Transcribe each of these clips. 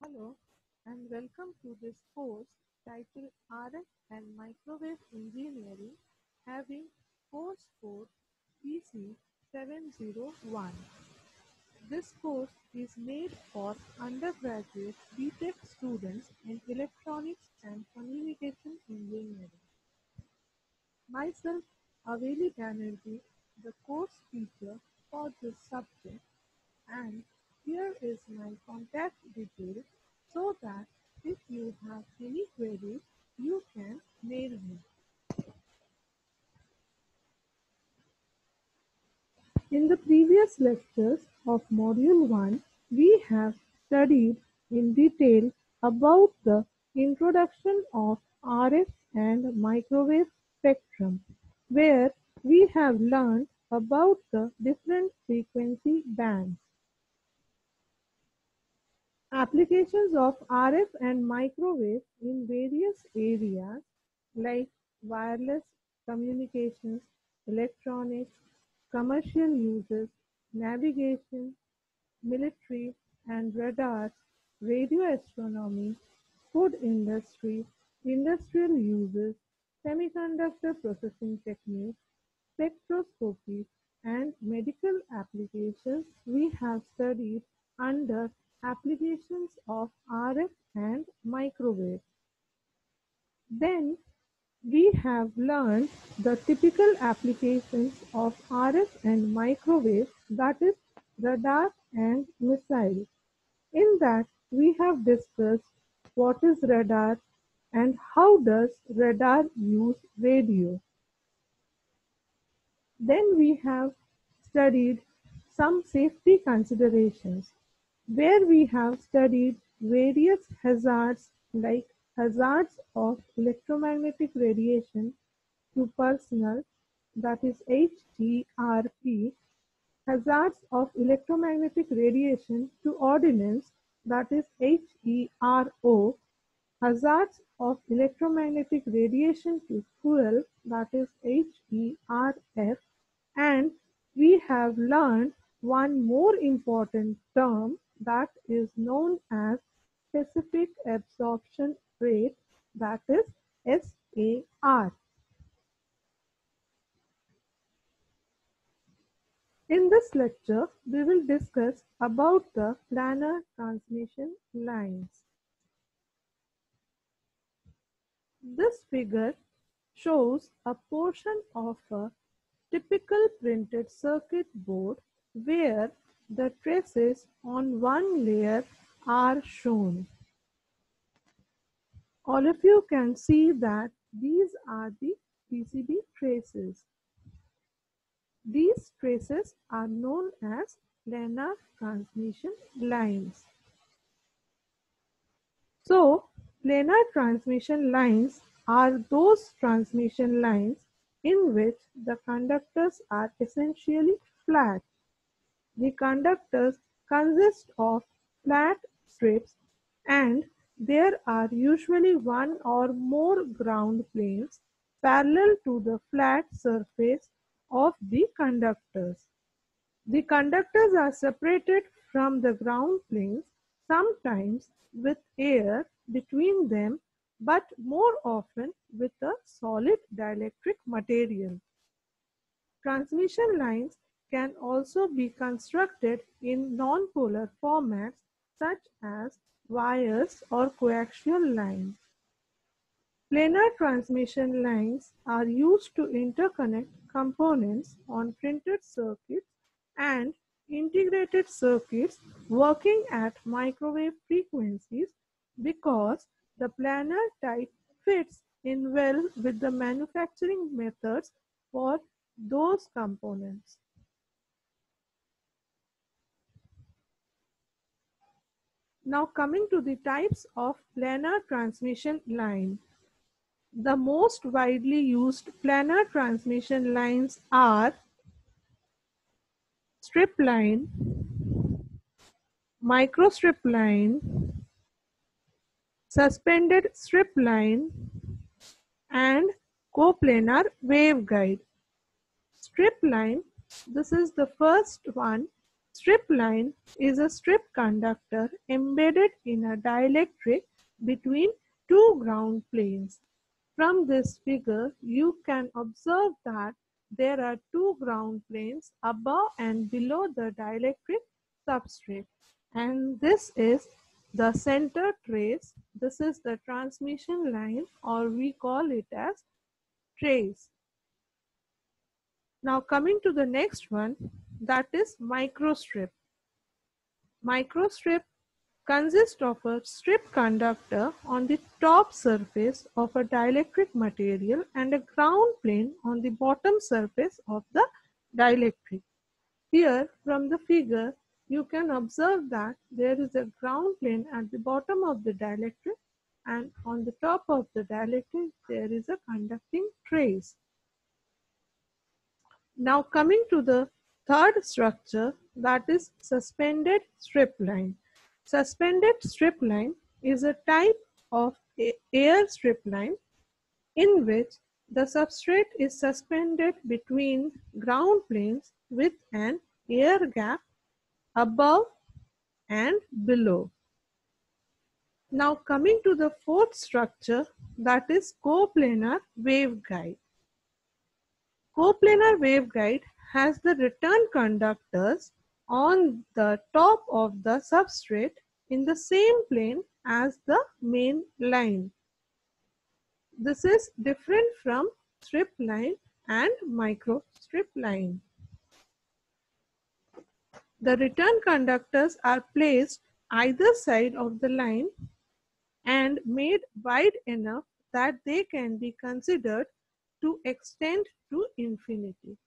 Hello and welcome to this course titled RF and Microwave Engineering having course code PC701. This course is made for undergraduate BTech students in Electronics and Communication Engineering. Myself, Aveli Banerjee, the course teacher for this subject, and here is my contact details so that if you have any queries, you can mail me. In the previous lectures of Module 1, we have studied in detail about the introduction of RF and microwave spectrum, where we have learned about the different frequency bands. Applications of RF and microwave in various areas like wireless communications, electronics, commercial uses, navigation, military and radars, radio astronomy, food industry, industrial uses, semiconductor processing techniques, spectroscopy, and medical applications we have studied under applications of RF and microwave. Then we have learned the typical applications of RF and microwave, that is radar and missile. In that we have discussed what is radar and how does radar use radio. Then we have studied some safety considerations, where we have studied various hazards like hazards of electromagnetic radiation to personnel, that is HERP, hazards of electromagnetic radiation to ordnance, that is HERO, hazards of electromagnetic radiation to fuel, that is HERF, and we have learned one more important term that is known as specific absorption rate, that is SAR. In this lecture, we will discuss about the planar transmission lines. This figure shows a portion of a typical printed circuit board where the traces on one layer are shown. All of you can see that these are the PCB traces. These traces are known as planar transmission lines. So, planar transmission lines are those transmission lines in which the conductors are essentially flat. The conductors consist of flat strips and there are usually one or more ground planes parallel to the flat surface of the conductors. The conductors are separated from the ground planes, sometimes with air between them, but more often with a solid dielectric material. Transmission lines can also be constructed in non-polar formats such as wires or coaxial lines. Planar transmission lines are used to interconnect components on printed circuits and integrated circuits working at microwave frequencies because the planar type fits in well with the manufacturing methods for those components. Now coming to the types of planar transmission line. The most widely used planar transmission lines are strip line, microstrip line, suspended strip line, and coplanar waveguide. Strip line, this is the first one Strip line is a strip conductor embedded in a dielectric between two ground planes. From this figure, you can observe that there are two ground planes above and below the dielectric substrate, and this is the center trace. This is the transmission line, or we call it as trace. Now coming to the next one, that is microstrip. Microstrip consists of a strip conductor on the top surface of a dielectric material and a ground plane on the bottom surface of the dielectric. Here from the figure, you can observe that there is a ground plane at the bottom of the dielectric, and on the top of the dielectric there is a conducting trace. Now coming to the third structure, that is suspended strip line. Suspended strip line is a type of air strip line in which the substrate is suspended between ground planes with an air gap above and below. Now coming to the fourth structure, that is coplanar waveguide. Coplanar waveguide has the return conductors on the top of the substrate in the same plane as the main line. This is different from strip line and microstrip line. The return conductors are placed either side of the line and made wide enough that they can be considered to extend to infinity.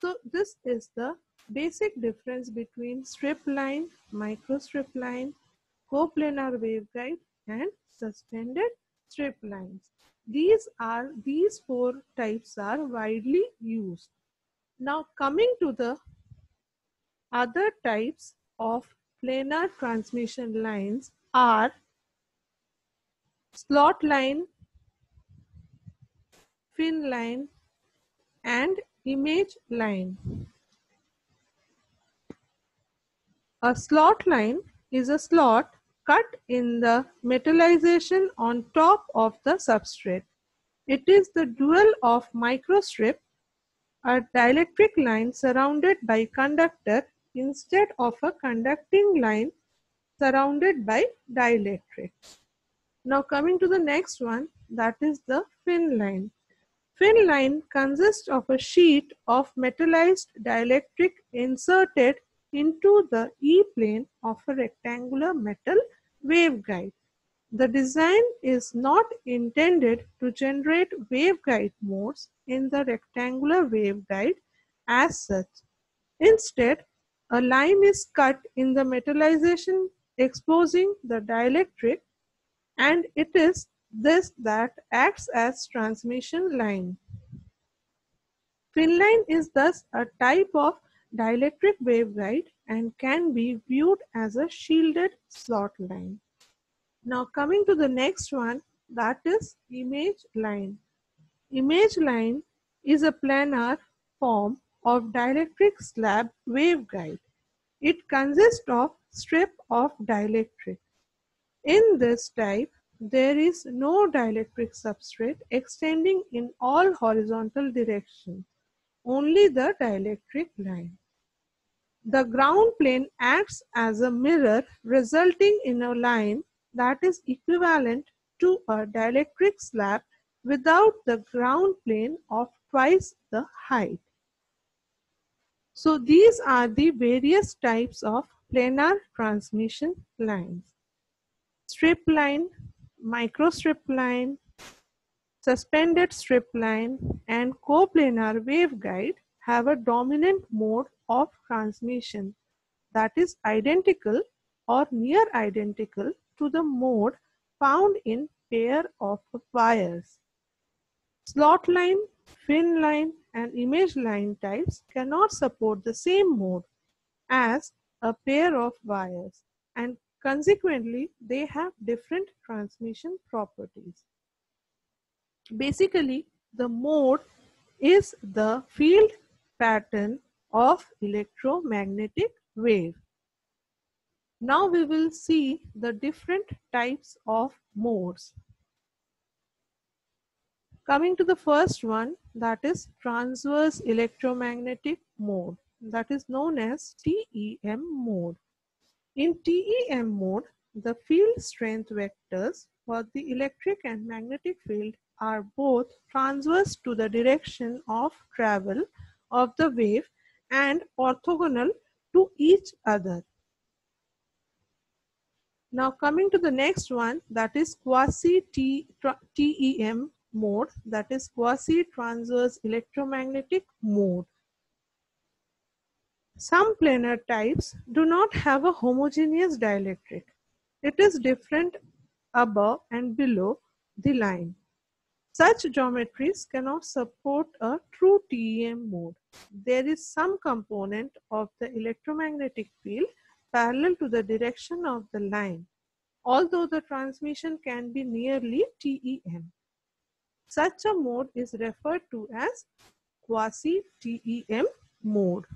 So this is the basic difference between strip line, microstrip line, coplanar waveguide and suspended strip lines. These four types are widely used. Now coming to the other types of planar transmission lines are slot line, fin line and image line. A slot line is a slot cut in the metallization on top of the substrate. It is the dual of microstrip, a dielectric line surrounded by conductor instead of a conducting line surrounded by dielectric. Now coming to the next one, that is the fin line. Fin line consists of a sheet of metallized dielectric inserted into the E-plane of a rectangular metal waveguide. The design is not intended to generate waveguide modes in the rectangular waveguide as such. Instead, a line is cut in the metallization exposing the dielectric, and it is this that acts as transmission line. Fin line is thus a type of dielectric waveguide and can be viewed as a shielded slot line. Now coming to the next one, that is image line. Image line is a planar form of dielectric slab waveguide. It consists of strip of dielectric. In this type, there is no dielectric substrate extending in all horizontal directions, only the dielectric line. The ground plane acts as a mirror, resulting in a line that is equivalent to a dielectric slab without the ground plane of twice the height. So these are the various types of planar transmission lines. Strip line, microstrip line, suspended strip line and coplanar waveguide have a dominant mode of transmission that is identical or near identical to the mode found in pair of wires. Slot line, fin line and image line types cannot support the same mode as a pair of wires, and consequently they have different transmission properties. Basically, the mode is the field pattern of electromagnetic wave. Now we will see the different types of modes. Coming to the first one, that is transverse electromagnetic mode, that is known as TEM mode. In TEM mode, the field strength vectors for the electric and magnetic field are both transverse to the direction of travel of the wave and orthogonal to each other. Now coming to the next one, that is quasi-TEM mode, that is quasi-transverse electromagnetic mode. Some planar types do not have a homogeneous dielectric. It is different above and below the line. Such geometries cannot support a true TEM mode. There is some component of the electromagnetic field parallel to the direction of the line, although the transmission can be nearly TEM. Such a mode is referred to as quasi-TEM mode.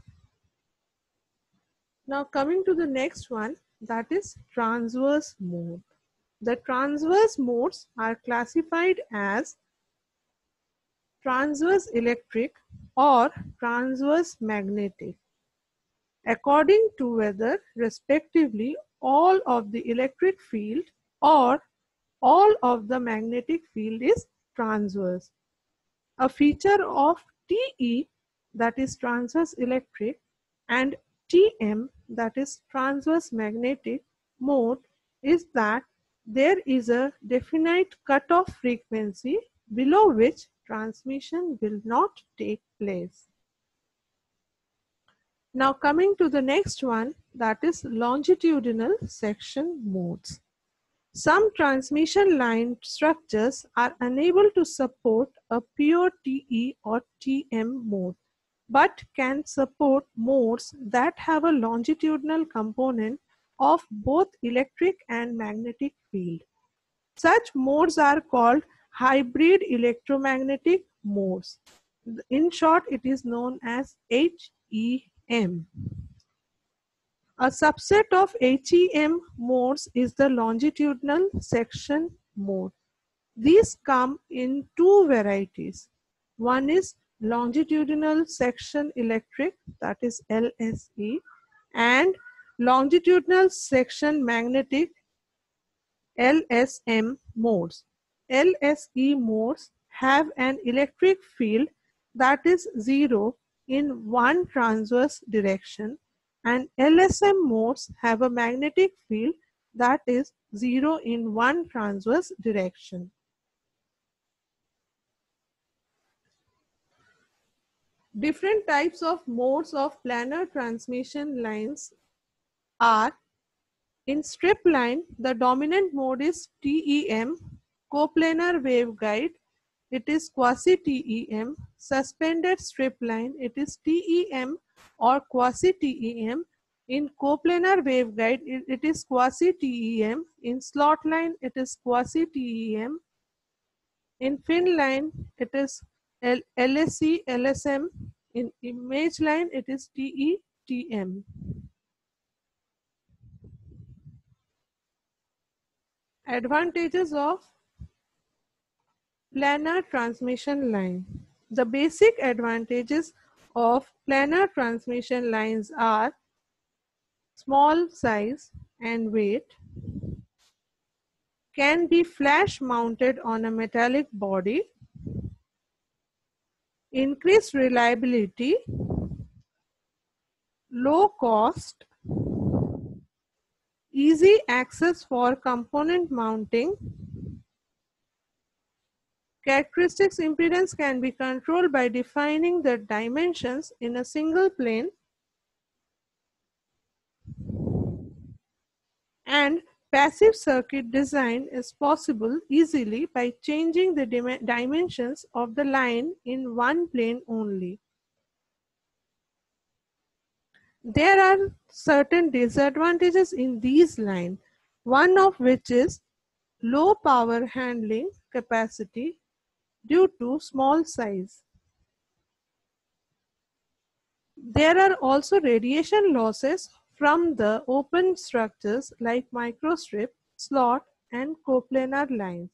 Now coming to the next one, that is transverse mode. The transverse modes are classified as transverse electric or transverse magnetic, according to whether respectively all of the electric field or all of the magnetic field is transverse. A feature of TE, that is transverse electric, and TM, that is transverse magnetic mode, is that there is a definite cutoff frequency below which transmission will not take place. Now coming to the next one, that is longitudinal section modes. Some transmission line structures are unable to support a pure TE or TM mode, but can support modes that have a longitudinal component of both electric and magnetic field. Such modes are called hybrid electromagnetic modes. In short, it is known as HEM. A subset of HEM modes is the longitudinal section mode. These come in two varieties. One is longitudinal section electric, that is LSE, and longitudinal section magnetic, LSM modes. LSE modes have an electric field that is zero in one transverse direction, and LSM modes have a magnetic field that is zero in one transverse direction. Different types of modes of planar transmission lines are: in strip line, the dominant mode is TEM, coplanar waveguide, it is quasi-TEM. Suspended strip line, it is TEM or quasi-TEM. In coplanar waveguide, it is quasi-TEM. In slot line, it is quasi-TEM. In fin line, it is LSE, LSM. In image line, it is TE, TM. Advantages of planar transmission line. The basic advantages of planar transmission lines are small size and weight, can be flash mounted on a metallic body, increased reliability, low cost, easy access for component mounting. Characteristics impedance can be controlled by defining the dimensions in a single plane, and passive circuit design is possible easily by changing the dimensions of the line in one plane only. There are certain disadvantages in these lines, one of which is low power handling capacity due to small size. There are also radiation losses from the open structures like microstrip, slot, and coplanar lines.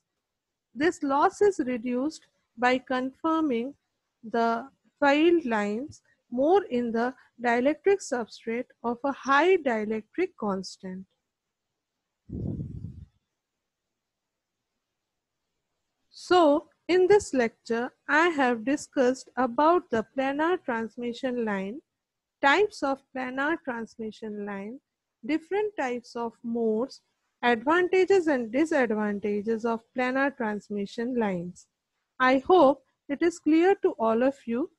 This loss is reduced by confirming the field lines more in the dielectric substrate of a high dielectric constant. So, in this lecture, I have discussed about the planar transmission line, types of planar transmission line, different types of modes, advantages and disadvantages of planar transmission lines. I hope it is clear to all of you.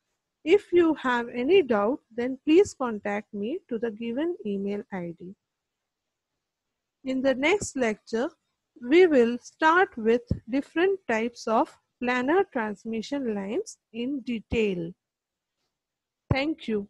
If you have any doubt, then please contact me to the given email ID. In the next lecture, we will start with different types of planar transmission lines in detail. Thank you.